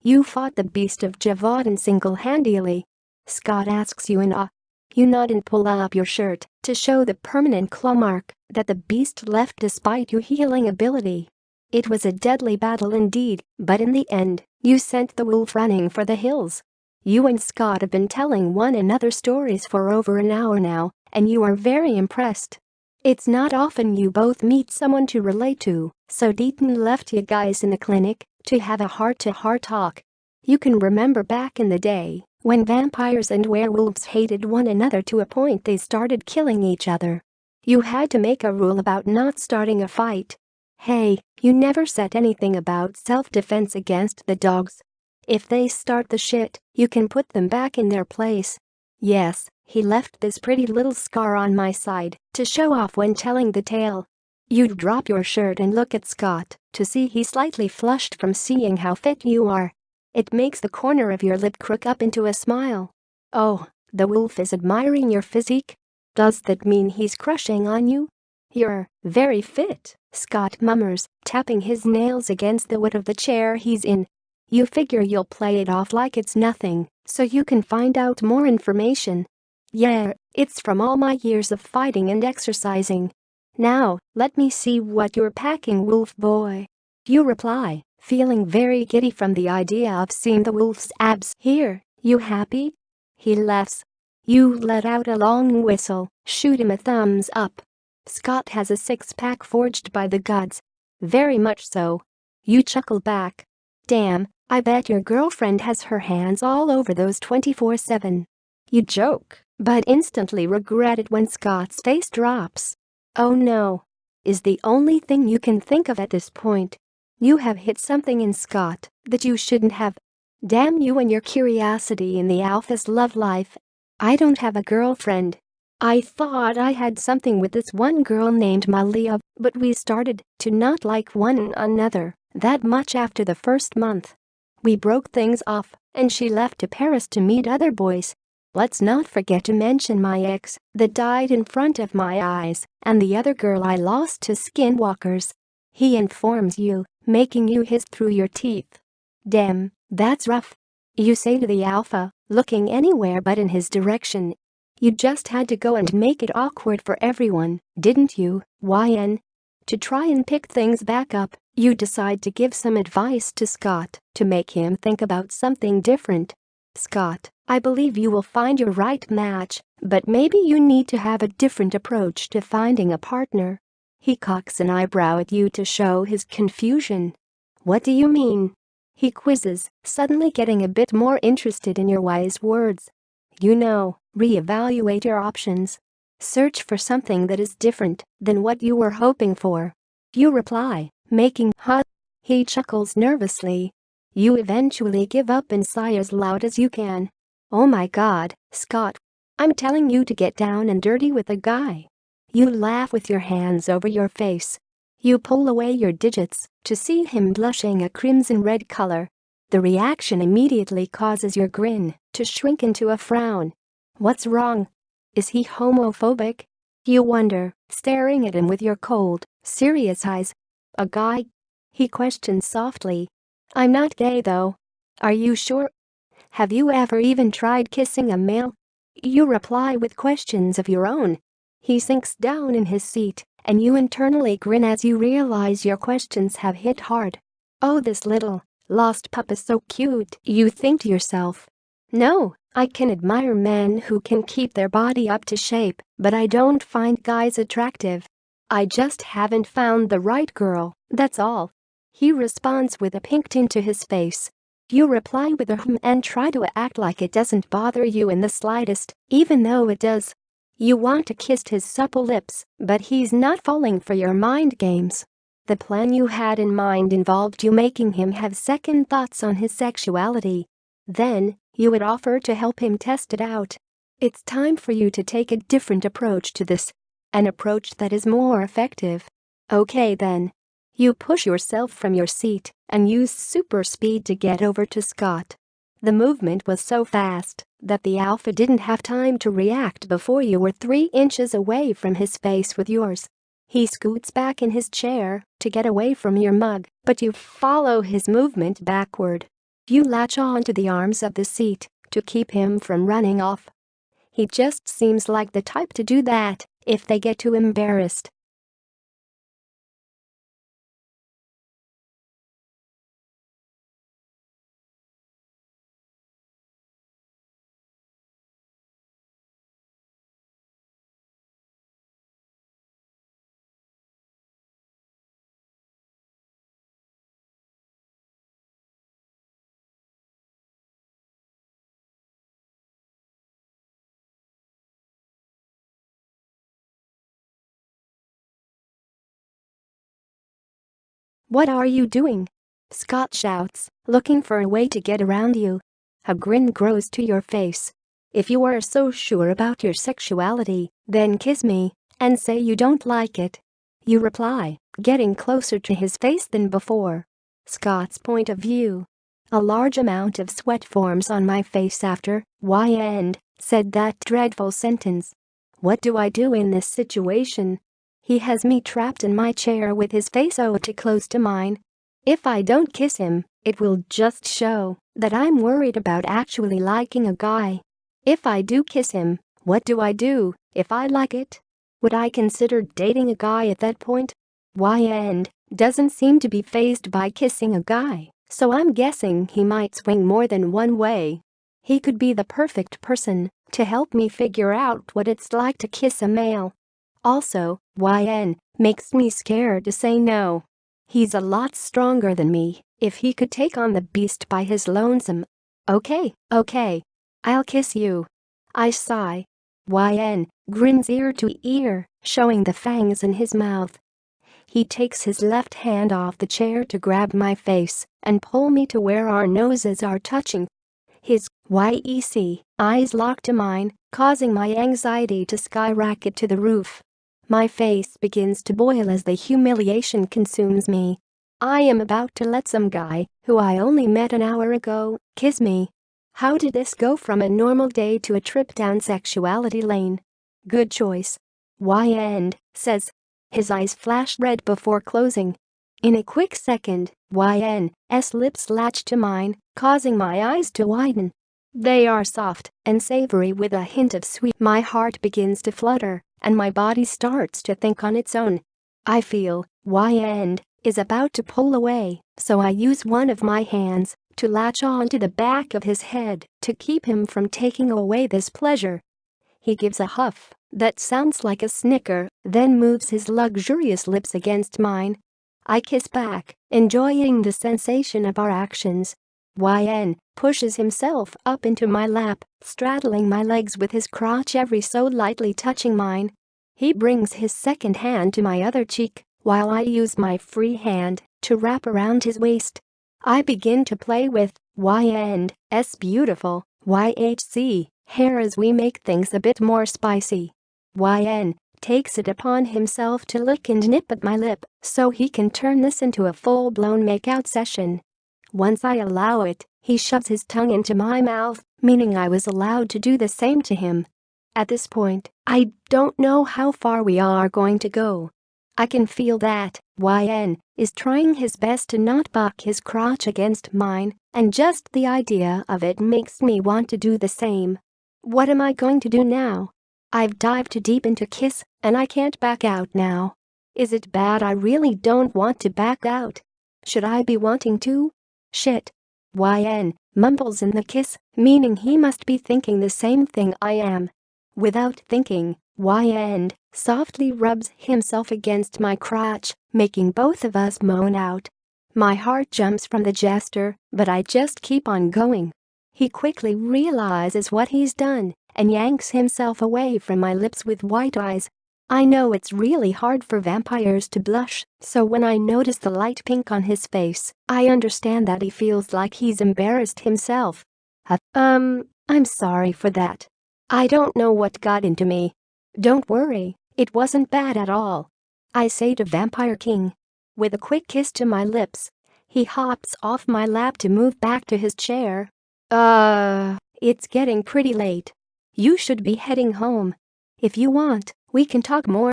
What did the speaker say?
You fought the beast of Javadan single-handedly. Scott asks you in awe. You nod and pull up your shirt to show the permanent claw mark that the beast left despite your healing ability. It was a deadly battle indeed, but in the end, you sent the wolf running for the hills. You and Scott have been telling one another stories for over an hour now, and you are very impressed. It's not often you both meet someone to relate to, so Deaton left you guys in the clinic to have a heart-to-heart talk. You can remember back in the day when vampires and werewolves hated one another to a point they started killing each other. You had to make a rule about not starting a fight. Hey, you never said anything about self-defense against the dogs. If they start the shit, you can put them back in their place. Yes, he left this pretty little scar on my side to show off when telling the tale. You'd drop your shirt and look at Scott to see he's slightly flushed from seeing how fit you are. It makes the corner of your lip crook up into a smile. Oh, the wolf is admiring your physique? Does that mean he's crushing on you? You're very fit, Scott murmurs, tapping his nails against the wood of the chair he's in. You figure you'll play it off like it's nothing, so you can find out more information. Yeah, it's from all my years of fighting and exercising. Now, let me see what you're packing, wolf boy. You reply, feeling very giddy from the idea of seeing the wolf's abs. Here, you happy? He laughs. You let out a long whistle, shoot him a thumbs up. Scott has a six-pack forged by the gods. Very much so. You chuckle back. Damn, I bet your girlfriend has her hands all over those 24/7. You joke, but instantly regret it when Scott's face drops. Oh no. Is the only thing you can think of at this point. You have hit something in Scott that you shouldn't have. Damn you and your curiosity in the alpha's love life. I don't have a girlfriend. I thought I had something with this one girl named Malia, but we started to not like one another that much after the first month. We broke things off, and she left to Paris to meet other boys. Let's not forget to mention my ex that died in front of my eyes, and the other girl I lost to skinwalkers. He informs you, making you hiss through your teeth. Damn, that's rough. You say to the alpha, looking anywhere but in his direction. You just had to go and make it awkward for everyone, didn't you, YN? To try and pick things back up, you decide to give some advice to Scott to make him think about something different. Scott, I believe you will find your right match, but maybe you need to have a different approach to finding a partner. He cocks an eyebrow at you to show his confusion. What do you mean? He quizzes, suddenly getting a bit more interested in your wise words. You know, reevaluate your options. Search for something that is different than what you were hoping for. You reply, making huh. He chuckles nervously. You eventually give up and sigh as loud as you can. Oh my God, Scott. I'm telling you to get down and dirty with a guy. You laugh with your hands over your face. You pull away your digits to see him blushing a crimson red color. The reaction immediately causes your grin to shrink into a frown. What's wrong? Is he homophobic? You wonder, staring at him with your cold, serious eyes. A guy? He questions softly. I'm not gay though. Are you sure? Have you ever even tried kissing a male? You reply with questions of your own. He sinks down in his seat, and you internally grin as you realize your questions have hit hard. Oh, this little lost pup is so cute, you think to yourself. No, I can admire men who can keep their body up to shape, but I don't find guys attractive. I just haven't found the right girl, that's all. He responds with a pink tint to his face. You reply with a and try to act like it doesn't bother you in the slightest, even though it does. You want to kiss his supple lips, but he's not falling for your mind games. The plan you had in mind involved you making him have second thoughts on his sexuality. Then, you would offer to help him test it out. It's time for you to take a different approach to this. An approach that is more effective. Okay then. You push yourself from your seat and use super speed to get over to Scott. The movement was so fast that the alpha didn't have time to react before you were 3 inches away from his face with yours. He scoots back in his chair to get away from your mug, but you follow his movement backward. You latch onto the arms of the seat to keep him from running off. He just seems like the type to do that if they get too embarrassed. What are you doing? Scott shouts, looking for a way to get around you. A grin grows to your face. If you are so sure about your sexuality, then kiss me and say you don't like it. You reply, getting closer to his face than before. Scott's point of view. A large amount of sweat forms on my face after YN said that dreadful sentence. What do I do in this situation? He has me trapped in my chair with his face too close to mine. If I don't kiss him, it will just show that I'm worried about actually liking a guy. If I do kiss him, what do I do if I like it? Would I consider dating a guy at that point? YN doesn't seem to be fazed by kissing a guy, so I'm guessing he might swing more than one way. He could be the perfect person to help me figure out what it's like to kiss a male. Also, YN makes me scared to say no. He's a lot stronger than me if he could take on the beast by his lonesome. Okay, I'll kiss you. I sigh. YN grins ear to ear, showing the fangs in his mouth. He takes his left hand off the chair to grab my face and pull me to where our noses are touching. His YEC eyes lock to mine, causing my anxiety to skyrocket to the roof. My face begins to boil as the humiliation consumes me. I am about to let some guy, who I only met an hour ago, kiss me. How did this go from a normal day to a trip down sexuality lane? Good choice. YN says. His eyes flash red before closing. In a quick second, YN's lips latch to mine, causing my eyes to widen. They are soft and savory with a hint of sweet. My heart begins to flutter, and my body starts to think on its own. I feel YN is about to pull away, so I use one of my hands to latch onto the back of his head to keep him from taking away this pleasure. He gives a huff that sounds like a snicker, then moves his luxurious lips against mine. I kiss back, enjoying the sensation of our actions. YN pushes himself up into my lap, straddling my legs with his crotch ever so lightly touching mine. He brings his second hand to my other cheek, while I use my free hand to wrap around his waist. I begin to play with YN's beautiful YHC hair as we make things a bit more spicy. YN takes it upon himself to lick and nip at my lip so he can turn this into a full-blown makeout session. Once I allow it, he shoves his tongue into my mouth, meaning I was allowed to do the same to him. At this point, I don't know how far we are going to go. I can feel that YN is trying his best to not buck his crotch against mine, and just the idea of it makes me want to do the same. What am I going to do now? I've dived too deep into kiss, and I can't back out now. Is it bad I really don't want to back out? Should I be wanting to? Shit. YN mumbles in the kiss, meaning he must be thinking the same thing I am. Without thinking, YN softly rubs himself against my crotch, making both of us moan out. My heart jumps from the gesture, but I just keep on going. He quickly realizes what he's done and yanks himself away from my lips with white eyes. I know it's really hard for vampires to blush, so when I notice the light pink on his face, I understand that he feels like he's embarrassed himself. I'm sorry for that. I don't know what got into me. Don't worry, it wasn't bad at all. I say to Vampire King. With a quick kiss to my lips, he hops off my lap to move back to his chair. It's getting pretty late. You should be heading home. If you want, we can talk more.